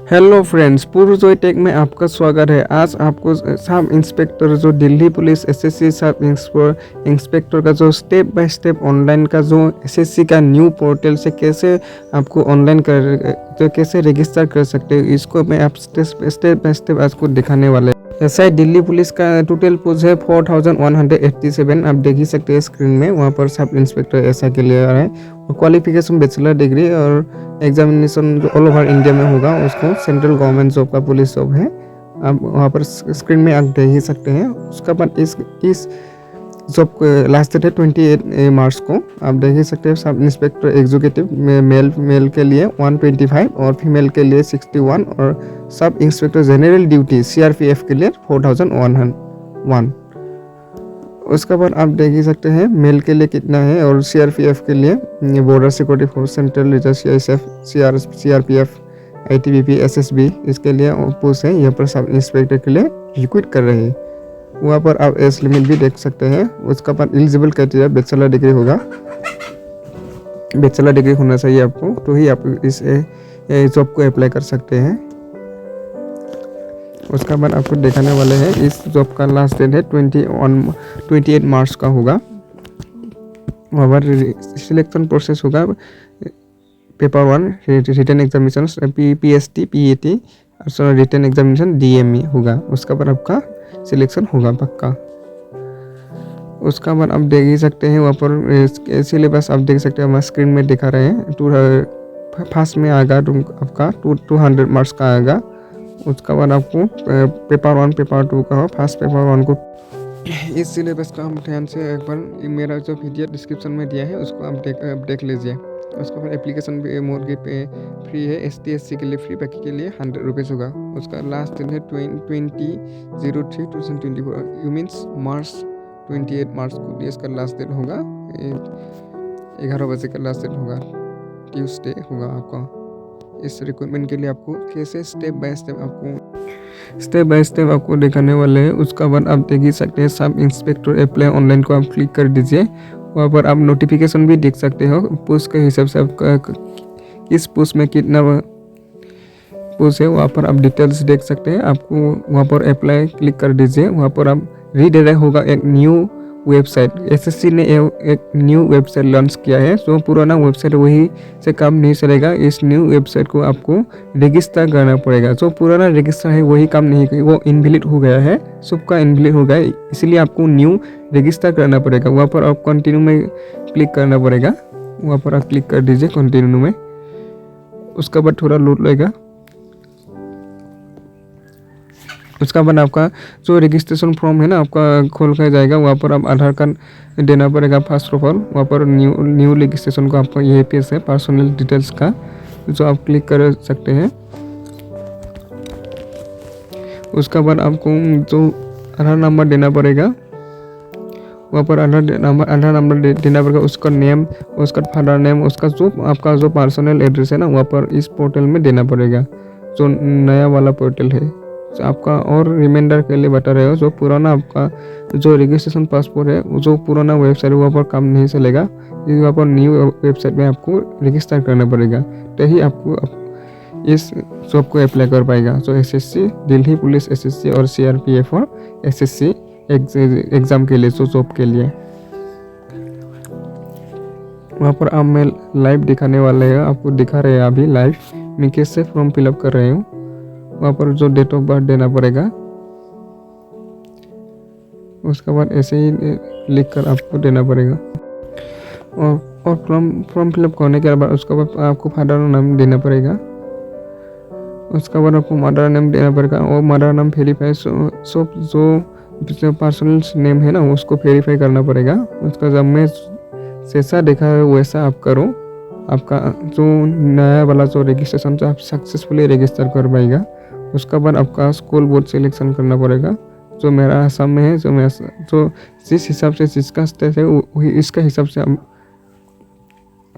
Hello friends, पूर्वजोय take में आपका स्वागत है। आज आपको सब इंस्पेक्टर जो Delhi police SSC sub inspector का जो स्टेप बाय स्टेप ऑनलाइन का जो एसएससी का न्यू पोर्टल से कैसे आपको ऑनलाइन तो कैसे रजिस्टर कर सकते हो, इसको मैं आप स्टेप बाय स्टेप आपको दिखाने वाले। ऐसा दिल्ली पुलिस का टोटल पोस्ट है 4187। आप देख ही सकते हैं स्क्रीन में। वहाँ पर सब इंस्पेक्टर ऐसा के लिए है और क्वालिफिकेशन बैचलर डिग्री और एग्जामिनेशन जो ऑल ओवर इंडिया में होगा उसको सेंट्रल गवर्नमेंट जॉब का पुलिस जॉब है। आप वहाँ पर स्क्रीन में आप देख ही सकते हैं। उसका बाद इस जॉब लास्ट डेट है 28 मार्च को। आप देख ही सकते हैं। सब इंस्पेक्टर एग्जीक्यूटिव मेल के लिए 125 और फीमेल के लिए 61 और sub inspector general duty CRPF के लिए 4101। उसके बाद आप देख ही सकते हैं मेल के लिए कितना है और सीआरपीएफ के लिए border security force, central reserve, CRPF, ITBP, SSB, इसके लिए पोस्ट है। यहाँ पर सब इंस्पेक्टर के लिए रिक्रूट कर रहे हैं। वहाँ पर आप एज लिमिट भी देख सकते हैं। उसका बाद एलिजिबल क्राइटेरिया बैचलर डिग्री होगा। बैचलर डिग्री होना चाहिए आपको, तो ही आप इस जॉब को अप्लाई कर सकते हैं। उसका बाद आपको दिखाने वाले हैं इस जॉब का लास्ट डेट है 28 मार्च का होगा। वहाँ पर सिलेक्शन प्रोसेस होगा। Paper 1 written examination PST, PAT और रिटन एग्जामिनेशन डीएमई होगा। उसका बाद आपका सिलेक्शन होगा पक्का। उसका बाद आप देख ही सकते हैं वहाँ पर सिलेबस आप देख सकते हैं। हमारे स्क्रीन में दिखा रहे हैं। फर्स्ट में आएगा आपका 200 मार्क्स का आएगा। उसका बाद आपको पेपर 1 पेपर 2 का हो। फर्स्ट पेपर 1 को इस सिलेबस का हम ध्यान से एक बार मेरा जो वीडियो डिस्क्रिप्शन में दिया है उसको आप देख लीजिए। उसका बाद एप्लीकेशन भी मोड पे फ्री है। ST/SC के लिए फ्री, बाकी के लिए 100 रुपीज़ होगा। उसका लास्ट दिन है 20/03/2024। यू मीन्स मार्च 28 मार्च को इसका लास्ट डेट होगा। 11 बजे का लास्ट डेट होगा। ट्यूसडे होगा आपका। इस रिक्रूटमेंट के लिए आपको कैसे स्टेप बाय स्टेप आपको दिखाने वाले हैं। उसका बाद आप देख ही सकते हैं सब इंस्पेक्टर अप्लाई ऑनलाइन को आप क्लिक कर दीजिए। वहाँ पर आप नोटिफिकेशन भी देख सकते हो। पोस्ट के हिसाब से आपका किस पोस्ट में कितना पोस्ट है वहाँ पर आप डिटेल्स देख सकते हैं। आपको वहाँ पर अप्लाई क्लिक कर दीजिए। वहाँ पर आप रीडायरेक्ट होगा एक न्यू वेबसाइट। एसएससी ने एक न्यू वेबसाइट लॉन्च किया है। जो पुराना वेबसाइट वही से काम नहीं चलेगा। इस न्यू वेबसाइट को आपको रजिस्टर करना पड़ेगा। जो पुराना रजिस्टर है वही काम नहीं करेगा, वो इनवैलिड हो गया है, सबका इनवैलिड हो गया है। इसलिए आपको न्यू रजिस्टर करना पड़ेगा। वहाँ पर आप कंटिन्यू में क्लिक करना पड़ेगा। वहाँ पर आप क्लिक कर दीजिए कंटिन्यू में। उसका बाद थोड़ा लोड लगेगा। उसका बाद आपका जो रजिस्ट्रेशन फॉर्म है ना आपका खोल कर जाएगा। वहाँ पर आप आधार कार्ड देना पड़ेगा फर्स्ट ऑफ ऑल। वहाँ पर न्यू रजिस्ट्रेशन को आपका ये पेज है पर्सनल डिटेल्स का, जो आप क्लिक कर सकते हैं। उसका बाद आपको जो आधार नंबर देना पड़ेगा। वहाँ पर आधार नंबर देना पड़ेगा। उसका नेम, उसका फादर नेम, उसका जो आपका जो पर्सनल एड्रेस है ना वहाँ पर इस पोर्टल में देना पड़ेगा, जो नया वाला पोर्टल है। आपका और रिमाइंडर के लिए बता रहे हो, जो पुराना आपका जो रजिस्ट्रेशन पासपोर्ट है, जो पुराना वेबसाइट है वहाँ पर काम नहीं चलेगा। वहाँ पर न्यू वेबसाइट में आपको रजिस्टर करना पड़ेगा, तभी आपको इस जॉब को अप्लाई कर पाएगा। जो एसएससी, दिल्ली पुलिस एसएससी और सीआरपीएफ और एसएससी एग्ज़ाम के लिए, जो जॉब के लिए। वहाँ पर आप मैं लाइव दिखाने वाले हैं, आपको दिखा रहे हैं अभी लाइव मैं कैसे फॉर्म फिलअप कर रहे हूँ। वहाँ पर जो डेट ऑफ बर्थ देना पड़ेगा। उसके बाद ऐसे ही लिख कर आपको देना पड़ेगा। और फॉर्म फिलअप करने के बाद उसके बाद आपको फादर नाम देना पड़ेगा। उसके बाद आपको मदर नेम देना पड़ेगा और मदर नाम वेरीफाई सब जो पर्सनल नेम है ना उसको वेरीफाई करना पड़ेगा। उसका जब मैं जैसा देखा है वैसा आप करो। आपका जो नया वाला जो रजिस्ट्रेशन आप सक्सेसफुली रजिस्टर कर पाएगा। उसका बाद आपका स्कूल बोर्ड सिलेक्शन करना पड़ेगा। जो मेरा आसाम में है, जो जिस हिसाब से जिसका स्टेट है वही इसका हिसाब से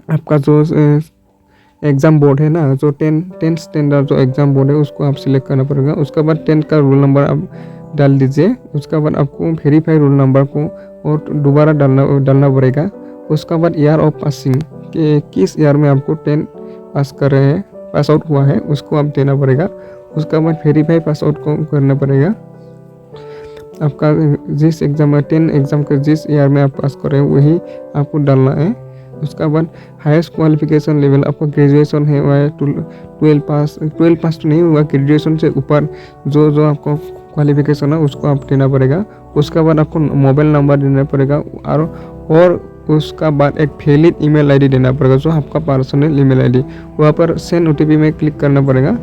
आपका जो एग्ज़ाम बोर्ड है ना, जो 10th स्टैंडर्ड जो एग्ज़ाम बोर्ड है उसको आप सिलेक्ट करना पड़ेगा। उसके बाद 10th का रोल नंबर आप डाल दीजिए। उसके बाद आपको वेरीफाई रोल नंबर को और दोबारा डालना पड़ेगा। उसका बाद ईयर ऑफ पासिंग कि किस ईयर में आपको 10 पास कर रहे हैं पास आउट हुआ है उसको आप देना पड़ेगा। उसका बाद वेरीफाई पास आउट को करना पड़ेगा। आपका जिस एग्ज़ाम में 10 एग्ज़ाम के जिस ईयर में आप पास करें वही आपको डालना है। उसका बाद हाईएस्ट क्वालिफिकेशन लेवल आपका ग्रेजुएशन है वह 12 पास तो नहीं हुआ, ग्रेजुएशन से ऊपर जो आपको क्वालिफिकेशन है उसको आप देना पड़ेगा। उसका बाद आपको मोबाइल नंबर देना पड़ेगा और उसका बाद एक वैलिड ईमेल आईडी देना पड़ेगा जो आपका पर्सनल ईमेल आईडी। वहाँ पर सेंड ओटीपी में क्लिक करना पड़ेगा।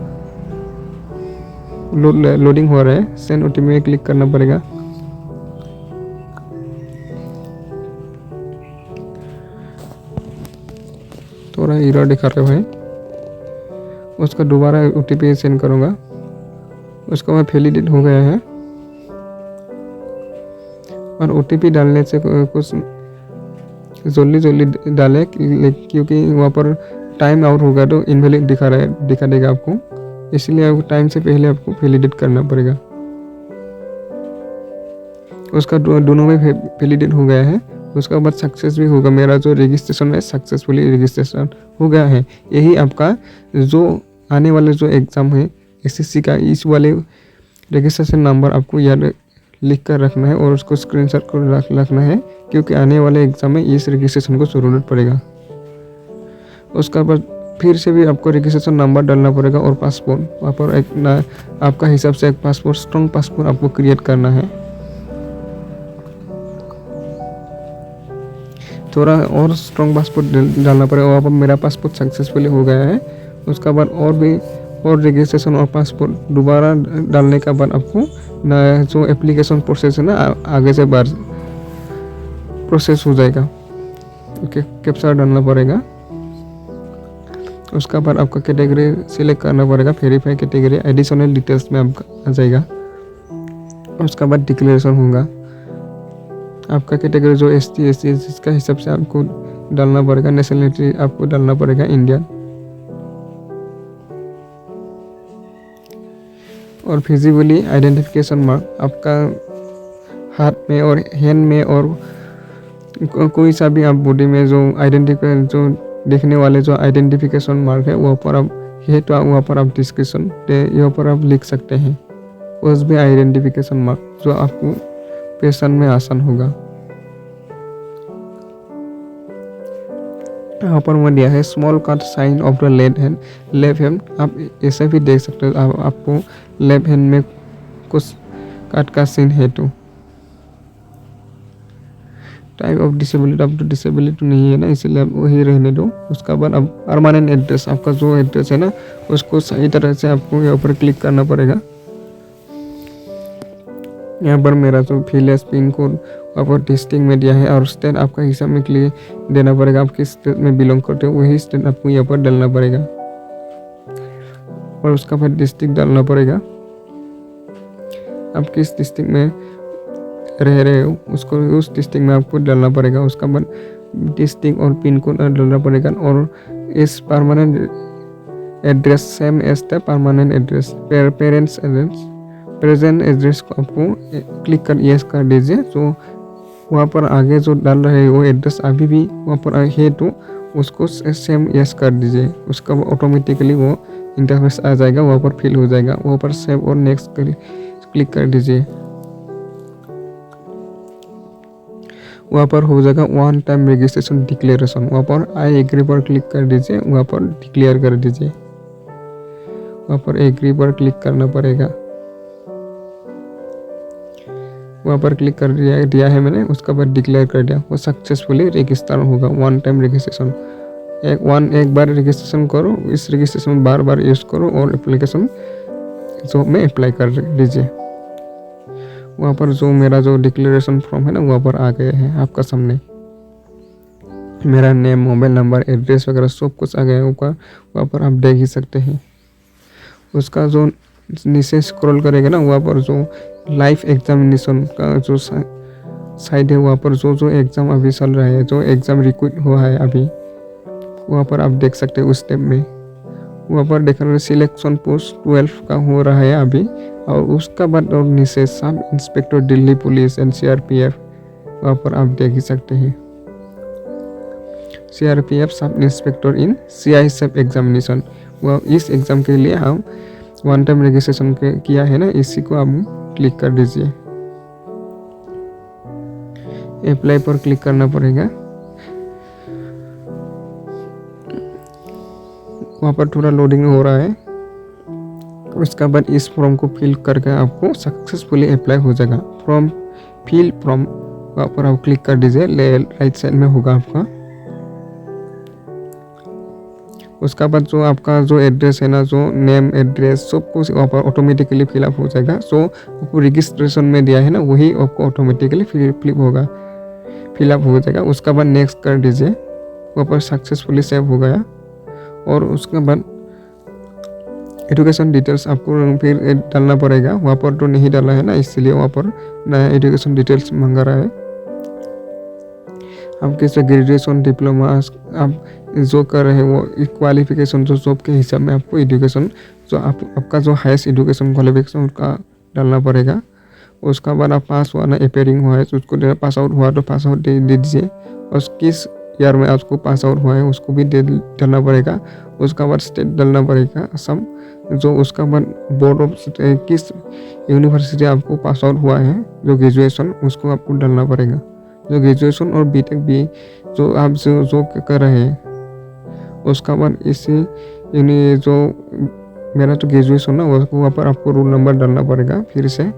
लोडिंग हो रहा है, सेंड ओटीपी में क्लिक करना पड़ेगा। थोड़ा एरर दिखा रहे हैं, उसका दोबारा ओटीपी सेंड करूँगा। उसका बाद वैलिडेट हो गया है और ओटीपी डालने से कुछ जल्दी डालें क्योंकि वहाँ पर टाइम आउट होगा तो इनवैलिड दिखा देगा आपको, इसलिए आपको टाइम से पहले आपको वैलिडेट करना पड़ेगा। उसका दोनों में वैलिडेट हो गया है। उसका बाद सक्सेस भी होगा, मेरा जो रजिस्ट्रेशन है सक्सेसफुली रजिस्ट्रेशन हो गया है। यही आपका जो आने वाले जो एग्ज़ाम है एसएससी का, इस वाले रजिस्ट्रेशन नंबर आपको याद लिख कर रखना है और उसको स्क्रीनशॉट कर रखना है क्योंकि आने वाले एग्ज़ाम में इस रजिस्ट्रेशन को ज़रूरत पड़ेगा। उसका बाद फिर से भी आपको रजिस्ट्रेशन नंबर डालना पड़ेगा और पासपोर्ट, वहाँ पर एक आपका हिसाब से एक पासपोर्ट, स्ट्रॉन्ग पासपोर्ट आपको क्रिएट करना है। थोड़ा और स्ट्रॉन्ग पासपोर्ट डालना पड़ेगा। वहाँ पर मेरा पासपोर्ट सक्सेसफुली हो गया है। उसका बाद और रजिस्ट्रेशन और पासपोर्ट दोबारा डालने का बाद आपको नया जो एप्लीकेशन प्रोसेस है ना आगे से बार प्रोसेस हो जाएगा। ओके, कैप्चा डालना पड़ेगा। उसका बाद आपका कैटेगरी सिलेक्ट करना पड़ेगा, वेरीफाई कैटेगरी, एडिशनल डिटेल्स में आपका आ जाएगा। उसका बाद डिक्लेरेशन होगा, आपका कैटेगरी जो ST SC जिसका हिसाब से आपको डालना पड़ेगा। नेशनलिटी आपको डालना पड़ेगा इंडियन, और फिजिबली आइडेंटिफिकेशन मार्क आपका हाथ में और हैंड में और कोई सा भी आप बॉडी में जो जो देखने वाले जो आइडेंटिफिकेशन मार्क है वहाँ पर आप है तो वहाँ पर आप डिस्क्रिप्शन यहाँ पर आप लिख सकते हैं उस भी आइडेंटिफिकेशन मार्क जो आपको पहचान में आसान होगा। यहाँ पर मैं दिया है small cut sign of the left hand. आप ऐसे भी देख सकते हो, आपको लेफ्ट हैंड में कुछ कट का सीन है। तो टाइप ऑफ डिसेबिलिटी, अब तो डिसेबिलिटी नहीं है ना, इसीलिए आप वही रहने दो। उसका बाद अब परमानेंट एड्रेस, आपका जो एड्रेस है ना उसको सही तरह से आपको यहाँ पर क्लिक करना पड़ेगा। यहाँ पर मेरा जो विलेज पिन कोड वहाँ पर डिस्ट्रिक्ट में दिया है और स्टेट आपका हिसाब में क्लियर देना पड़ेगा। आप किस स्टेट में बिलोंग करते हो वही स्टेट आपको यहाँ पर डालना पड़ेगा और उसका बाद डिस्ट्रिक्ट डालना पड़ेगा। आप किस डिस्ट्रिक्ट में रह रहे हो उसको उस डिस्ट्रिक्ट में आपको डालना पड़ेगा। उसका बाद डिस्ट्रिक्ट और पिन कोड डालना पड़ेगा और इस permanent address same as the permanent address, parents address, present address को आपको क्लिक कर यस कर दीजिए। तो वहाँ पर आगे जो डाल रहे हैं वो एड्रेस अभी भी वहाँ पर है तो उसको सेम यस कर दीजिए। उसका ऑटोमेटिकली वो इंटरफेस आ जाएगा, वहाँ पर फिल हो जाएगा। वहाँ पर सेव और नेक्स्ट क्लिक कर दीजिए। वहाँ पर हो जाएगा वन टाइम रजिस्ट्रेशन डिक्लेरेशन। वहाँ पर आई एग्री पर क्लिक कर दीजिए, वहाँ पर डिक्लेयर कर दीजिए। वहाँ पर एग्री पर क्लिक करना पड़ेगा। वहाँ पर क्लिक कर दिया है मैंने। उसका बाद डिक्लेयर कर दिया, वो सक्सेसफुली रजिस्टर होगा। वन टाइम रजिस्ट्रेशन, एक बार रजिस्ट्रेशन करो, इस रजिस्ट्रेशन बार बार यूज़ करो और एप्लीकेशन जो में अप्लाई कर दीजिए। वहाँ पर जो मेरा जो डिक्लेरेशन फॉर्म है ना वहाँ पर आ गए हैं आपका सामने। मेरा नेम, मोबाइल नंबर, एड्रेस वगैरह सब कुछ आ गया है ऊपर, वहाँ पर आप देख ही सकते हैं। उसका जो नीचे स्क्रॉल करेगा ना वहाँ पर जो लाइफ एग्जामिनेशन का जो साइड है वहाँ पर जो एग्ज़ाम अभी चल रहा है, जो एग्ज़ाम रिक्रूट हुआ है अभी, वहाँ पर आप देख सकते हैं। उस स्टेप में वहाँ पर देख रहे हैं सिलेक्शन पोस्ट 12 का हो रहा है अभी, और उसका बाद और नीचे sub inspector Delhi police and CRPF वहाँ पर आप देख ही सकते हैं। CRPF सब इंस्पेक्टर इन CISF एग्जामिनेशन वह इस एग्ज़ाम के लिए हम वन टाइम रजिस्ट्रेशन किया है ना, इसी को आप क्लिक कर दीजिए। अप्लाई पर क्लिक करना पड़ेगा। वहाँ पर थोड़ा लोडिंग हो रहा है। उसके बाद इस फॉर्म को फिल करके आपको सक्सेसफुली अप्लाई हो जाएगा। फॉर्म फिल फॉर्म वहाँ पर आप क्लिक कर दीजिए, राइट साइड में होगा आपका। उसका बाद जो आपका जो एड्रेस है ना, जो नेम एड्रेस सब कुछ वहाँ पर ऑटोमेटिकली फिलअप हो जाएगा। सो आपको रजिस्ट्रेशन में दिया है ना, वही आपको ऑटोमेटिकली फिलअप हो जाएगा। उसका बाद नेक्स्ट कर दीजिए, वहाँ पर सक्सेसफुली सेव हो गया। और उसके बाद एजुकेशन डिटेल्स आपको फिर डालना पड़ेगा। वहाँ पर तो नहीं डाला है ना, इसलिए वहाँ पर नया एजुकेशन डिटेल्स मांगा रहा है। आप किस ग्रेजुएशन डिप्लोमा आप जो कर रहे हैं वो क्वालिफिकेशन जो जॉब के हिसाब में आपको एजुकेशन जो आपका जो हाईएस्ट एजुकेशन क्वालिफिकेशन उसका डालना पड़ेगा। उसका बाद आप पास हुआ ना, अपेयरिंग हुआ है तो उसको पास आउट हुआ तो पास आउट दे दीजिए। और किस ईयर में आपको पास आउट हुआ है उसको भी डालना पड़ेगा। उसका बाद स्टेट डालना पड़ेगा असम। जो उसका बाद बोर्ड ऑफ किस यूनिवर्सिटी आपको पास आउट हुआ है जो ग्रेजुएशन, उसको आपको डालना पड़ेगा। जो ग्रेजुएशन और बीटेक भी जो आप जो कर रहे हैं, उसका बाद इसी जो मेरा तो ग्रेजुएशन ना, उसको वहाँ पर आपको रोल नंबर डालना पड़ेगा फिर से।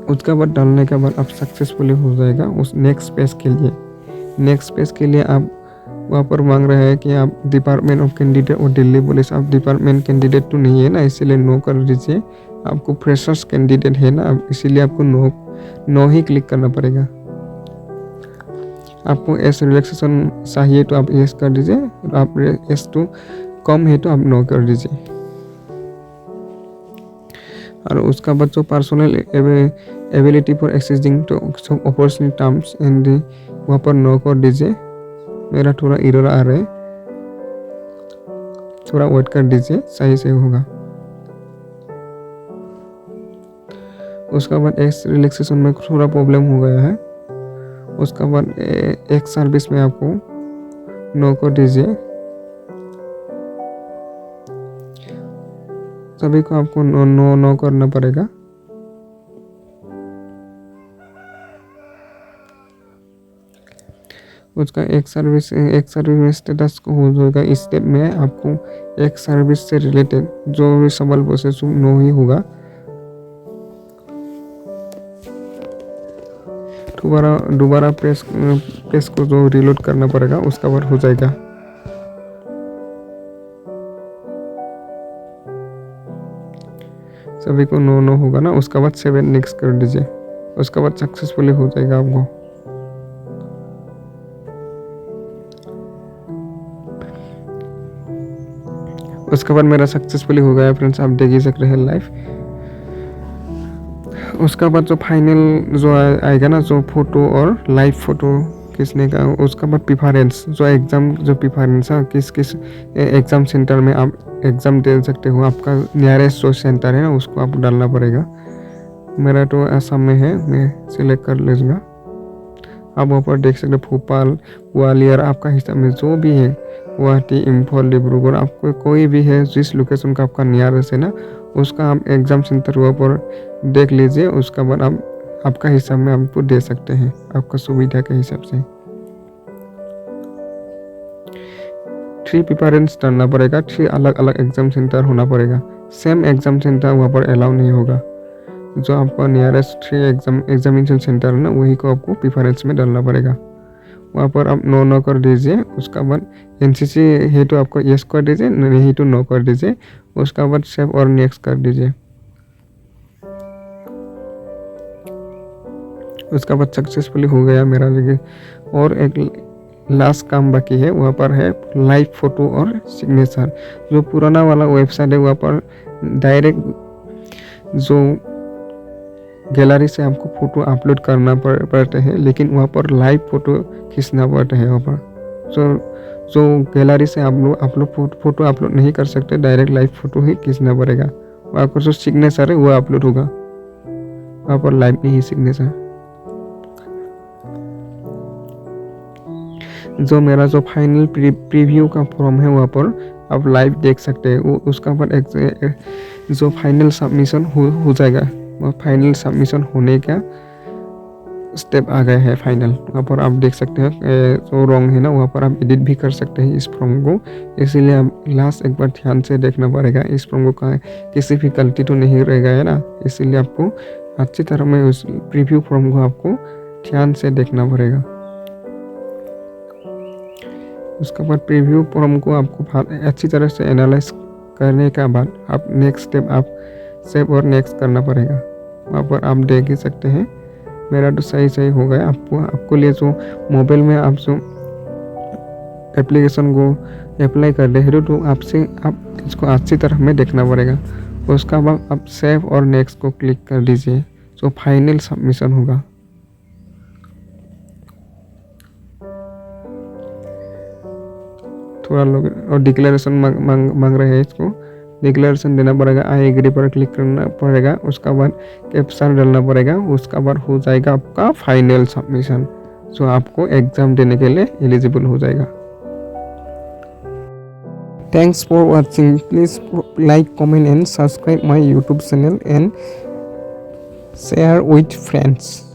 उसका बाद डालने के बाद आप सक्सेसफुली हो जाएगा उस नेक्स्ट पेज के लिए। नेक्स्ट पेज के लिए आप वहाँ पर मांग रहे हैं कि आप डिपार्टमेंट ऑफ कैंडिडेट और दिल्ली पुलिस, आप डिपार्टमेंट कैंडिडेट तो नहीं है ना, इसीलिए नो कर दीजिए। आपको फ्रेशर्स कैंडिडेट है ना, इसीलिए आपको नो ही क्लिक करना पड़ेगा। आपको एस रिलैक्सेशन चाहिए तो आप यस कर दीजिए, और आप एस तो कम है तो आप नो कर दीजिए। और उसका बाद जो personal ability for accessing to opportunity terms and वहाँ पर नो कर दीजिए। मेरा थोड़ा एरर आ रहा है, थोड़ा वेट कर दीजिए, सही से होगा। उसका बाद एक्स रिलैक्सेशन में थोड़ा प्रॉब्लम हो गया है। उसका बाद एक सर्विस में आपको नो कर दीजिए। सभी को आपको नो करना पड़ेगा। उसका एक सर्विस में स्टेटस को हो जाएगा। इस स्टेप में आपको एक सर्विस से रिलेटेड जो भी सवाल प्रोसेस नो ही होगा। दोबारा पेज को जो रिलोड करना पड़ेगा, उसका बाद हो जाएगा। सभी को नो होगा ना, उसका बाद 7 नेक्स्ट कर दीजिए। उसका बाद सक्सेसफुली हो जाएगा आपको। उसके बाद मेरा सक्सेसफुली हो गया फ्रेंड्स, आप देख ही सकते हैं लाइव। उसका बाद जो फाइनल जो आएगा ना, जो फोटो और लाइव फोटो खींचने का, उसका बाद प्रेफरेंस जो एग्ज़ाम जो प्रेफरेंस है, किस एग्ज़ाम सेंटर में आप एग्ज़ाम दे सकते हो, आपका नियरेस्ट जो सेंटर है ना उसको आप डालना पड़ेगा। मेरा तो असम में है, मैं सिलेक्ट कर लूँगा। आप वहाँ पर देख सकते भोपाल, ग्वालियर, आपका हिसाब में जो भी है, गुवाहाटी, इम्फॉल, डिब्रूगढ़, आपको कोई भी है जिस लोकेशन का आपका नियरेस्ट है ना, उसका आप एग्ज़ाम सेंटर वहाँ पर देख लीजिए। उसका बाद आप आपका हिसाब में आपको दे सकते हैं, आपका सुविधा के हिसाब से। 3 प्रेफरेंस डालना पड़ेगा, 3 अलग अलग एग्ज़ाम सेंटर होना पड़ेगा। सेम एग्ज़ाम सेंटर वहाँ पर अलाउ नहीं होगा। जो आपका नियरेस्ट 3 एग्जामिनेशन सेंटर है ना, वही को आपको प्रेफरेंस में डालना पड़ेगा। वहाँ पर आप नो कर दीजिए। उसका बाद एनसीसी है तो आपको यस कर दीजिए, नहीं तो नो कर दीजिए। उसका बाद सेव और नेक्स्ट कर दीजिए। उसका बाद सक्सेसफुली हो गया मेरा। और एक लास्ट काम बाकी है, वहाँ पर है लाइव फोटो और सिग्नेचर। जो पुराना वाला वेबसाइट है वहाँ पर डायरेक्ट जो गैलरी से आपको फ़ोटो अपलोड करना पड़ता है, लेकिन वहाँ पर लाइव फ़ोटो खींचना पड़ता है। वहाँ पर जो गैलरी से आप लोग फ़ोटो अपलोड नहीं कर सकते, डायरेक्ट लाइव फ़ोटो ही खींचना पड़ेगा। वहाँ पर जो सिग्नेचर है वो अपलोड होगा, वहाँ पर लाइव नहीं सिग्नेचर। जो मेरा जो फाइनल प्रीव्यू का फॉर्म है वहाँ पर आप लाइव देख सकते हैं। वो उसका बाद एक जो फाइनल सबमिशन हो जाएगा, वो फाइनल सबमिशन होने का स्टेप आ गया है फाइनल। वहाँ पर आप देख सकते हैं जो रॉन्ग है ना वहाँ पर आप एडिट भी कर सकते हैं इस फॉर्म को। इसीलिए आप लास्ट एक बार ध्यान से देखना पड़ेगा इस फॉर्म को, कहाँ किसी भी गलती तो नहीं रहेगा है ना। इसीलिए आपको अच्छी तरह में उस प्रीव्यू फॉर्म को आपको ध्यान से देखना पड़ेगा। उसके बाद प्रीव्यू फॉर्म को आपको अच्छी तरह से एनालाइज करने के बाद आप नेक्स्ट स्टेप आप सेव और नेक्स्ट करना पड़ेगा। वहाँ पर आप देख ही सकते हैं मेरा तो सही हो गया। आपको लिए जो मोबाइल में आप जो एप्लीकेशन को अप्लाई कर रहे हो तो आपसे आप इसको अच्छी तरह में देखना पड़ेगा। उसका बाद आप सेव और नेक्स्ट को क्लिक कर दीजिए, जो फाइनल सबमिशन होगा। थोड़ा लोग और डिक्लेरेशन मांग रहे हैं, इसको डिक्लेरेशन देना पड़ेगा। आई एग्री पर क्लिक करना पड़ेगा। उसका बाद कैप्शन डालना पड़ेगा। उसका बाद हो जाएगा आपका फाइनल सबमिशन, जो आपको एग्ज़ाम देने के लिए एलिजिबल हो जाएगा। Thanks for watching. Please like, comment and subscribe my YouTube channel and share with friends.